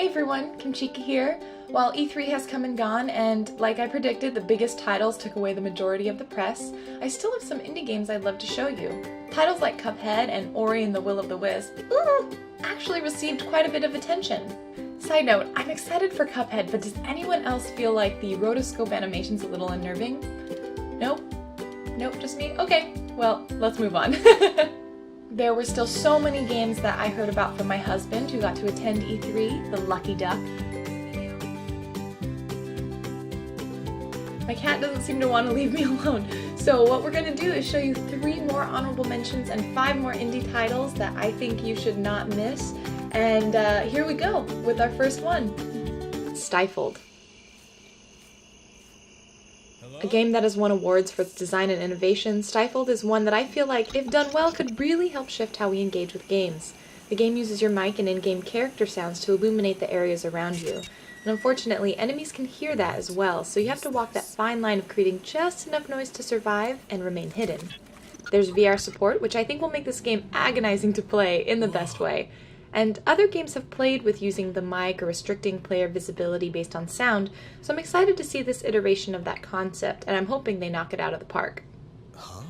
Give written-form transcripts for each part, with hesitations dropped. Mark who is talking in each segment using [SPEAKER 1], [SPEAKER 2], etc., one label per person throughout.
[SPEAKER 1] Hey everyone, Kimchica here. While E3 has come and gone, and like I predicted, the biggest titles took away the majority of the press, I still have some indie games I'd love to show you. Titles like Cuphead and Ori and the Will of the Wisp actually received quite a bit of attention. Side note, I'm excited for Cuphead, but does anyone else feel like the rotoscope animation's a little unnerving? Nope? Nope, just me? Okay, well, let's move on. There were still so many games that I heard about from my husband who got to attend E3, the lucky duck. My cat doesn't seem to want to leave me alone. So what we're going to do is show you 3 more honorable mentions and 5 more indie titles that I think you should not miss. And here we go with our first one, Stifled. A game that has won awards for its design and innovation, Stifled is one that I feel like, if done well, could really help shift how we engage with games. The game uses your mic and in-game character sounds to illuminate the areas around you. And unfortunately, enemies can hear that as well, so you have to walk that fine line of creating just enough noise to survive and remain hidden. There's VR support, which I think will make this game agonizing to play in the best way. And other games have played with using the mic or restricting player visibility based on sound, so I'm excited to see this iteration of that concept, and I'm hoping they knock it out of the park.
[SPEAKER 2] Huh?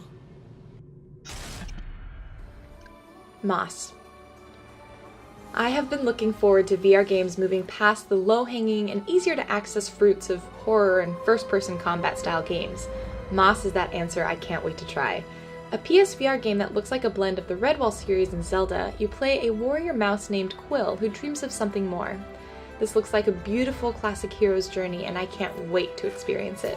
[SPEAKER 1] Moss. I have been looking forward to VR games moving past the low-hanging and easier-to-access fruits of horror and first-person combat-style games. Moss is that answer I can't wait to try. A PSVR game that looks like a blend of the Redwall series and Zelda, you play a warrior mouse named Quill who dreams of something more. This looks like a beautiful classic hero's journey, and I can't wait to experience it.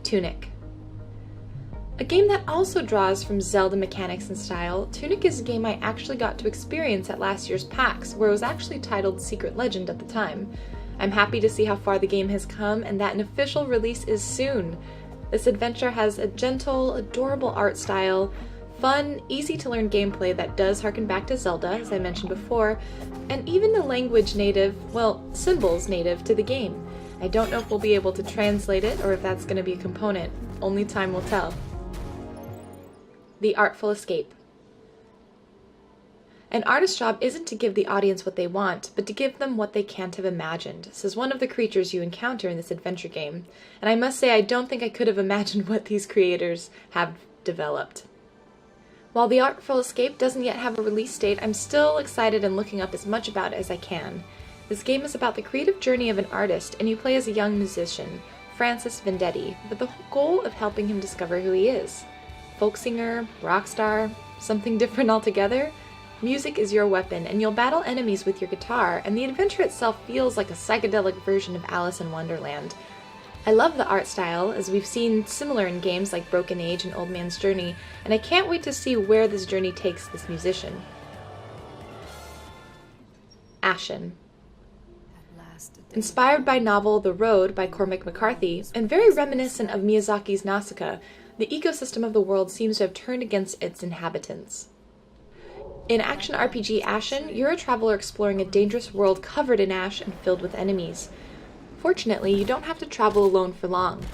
[SPEAKER 1] Tunic. A game that also draws from Zelda mechanics and style, Tunic is a game I actually got to experience at last year's PAX, where it was actually titled Secret Legend at the time. I'm happy to see how far the game has come and that an official release is soon. This adventure has a gentle, adorable art style, fun, easy-to-learn gameplay that does harken back to Zelda, as I mentioned before, and even the language native, well, symbols native to the game. I don't know if we'll be able to translate it or if that's going to be a component. Only time will tell. The Artful Escape. An artist's job isn't to give the audience what they want, but to give them what they can't have imagined, says one of the creatures you encounter in this adventure game. And I must say, I don't think I could have imagined what these creators have developed. While The Artful Escape doesn't yet have a release date, I'm still excited and looking up as much about it as I can. This game is about the creative journey of an artist, and you play as a young musician, Francis Vendetti, with the goal of helping him discover who he is. Folk singer, rock star, something different altogether? Music is your weapon, and you'll battle enemies with your guitar, and the adventure itself feels like a psychedelic version of Alice in Wonderland. I love the art style, as we've seen similar in games like Broken Age and Old Man's Journey, and I can't wait to see where this journey takes this musician. Ashen. Inspired by novel The Road by Cormac McCarthy, and very reminiscent of Miyazaki's Nausicaa, the ecosystem of the world seems to have turned against its inhabitants. In action RPG Ashen, you're a traveler exploring a dangerous world covered in ash and filled with enemies. Fortunately, you don't have to travel alone for long.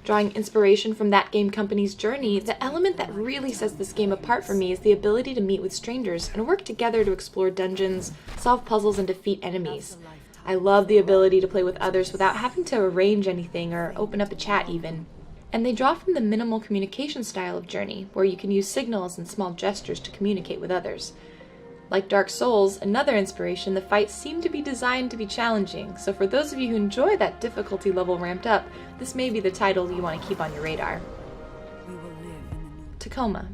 [SPEAKER 1] Drawing inspiration from that game company's journey, the element that really sets this game apart for me is the ability to meet with strangers and work together to explore dungeons, solve puzzles, and defeat enemies. I love the ability to play with others without having to arrange anything or open up a chat even. And they draw from the minimal communication style of Journey, where you can use signals and small gestures to communicate with others. Like Dark Souls, another inspiration, the fights seem to be designed to be challenging, so for those of you who enjoy that difficulty level ramped up, this may be the title you want to keep on your radar. Tacoma.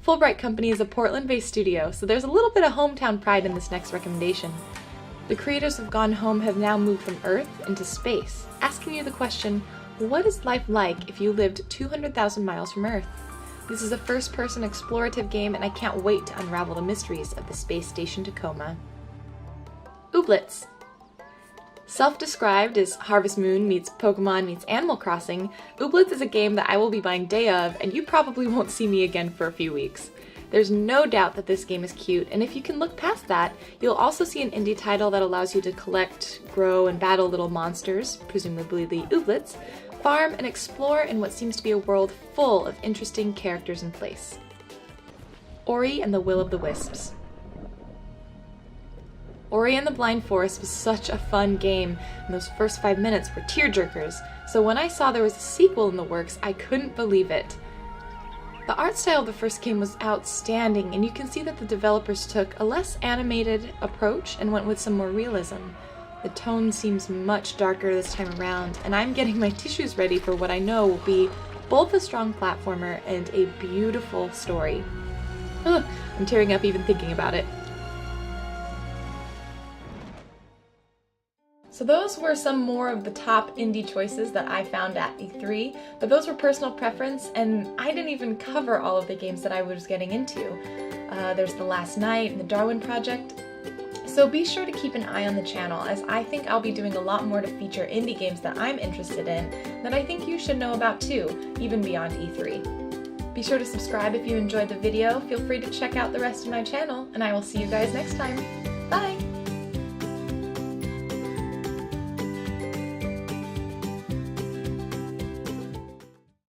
[SPEAKER 1] Fullbright Company is a Portland-based studio, so there's a little bit of hometown pride in this next recommendation. The creators of Gone Home have now moved from Earth into space, asking you the question, what is life like if you lived 200,000 miles from Earth? This is a first-person explorative game, and I can't wait to unravel the mysteries of the space station Tacoma. Ooblets. Self-described as Harvest Moon meets Pokemon meets Animal Crossing, Ooblets is a game that I will be buying day of, and you probably won't see me again for a few weeks. There's no doubt that this game is cute, and if you can look past that, you'll also see an indie title that allows you to collect, grow, and battle little monsters, presumably the Ooblets, farm and explore in what seems to be a world full of interesting characters and place. Ori and the Will of the Wisps. Ori and the Blind Forest was such a fun game, and those first 5 minutes were tearjerkers, so when I saw there was a sequel in the works, I couldn't believe it. The art style of the first game was outstanding, and you can see that the developers took a less animated approach and went with some more realism. The tone seems much darker this time around, and I'm getting my tissues ready for what I know will be both a strong platformer and a beautiful story. Ugh, I'm tearing up even thinking about it. So those were some more of the top indie choices that I found at E3, but those were personal preference, and I didn't even cover all of the games that I was getting into. There's The Last Night and the Darwin Project, so be sure to keep an eye on the channel, as I think I'll be doing a lot more to feature indie games that I'm interested in that I think you should know about too, even beyond E3. Be sure to subscribe if you enjoyed the video, feel free to check out the rest of my channel, and I will see you guys next time. Bye!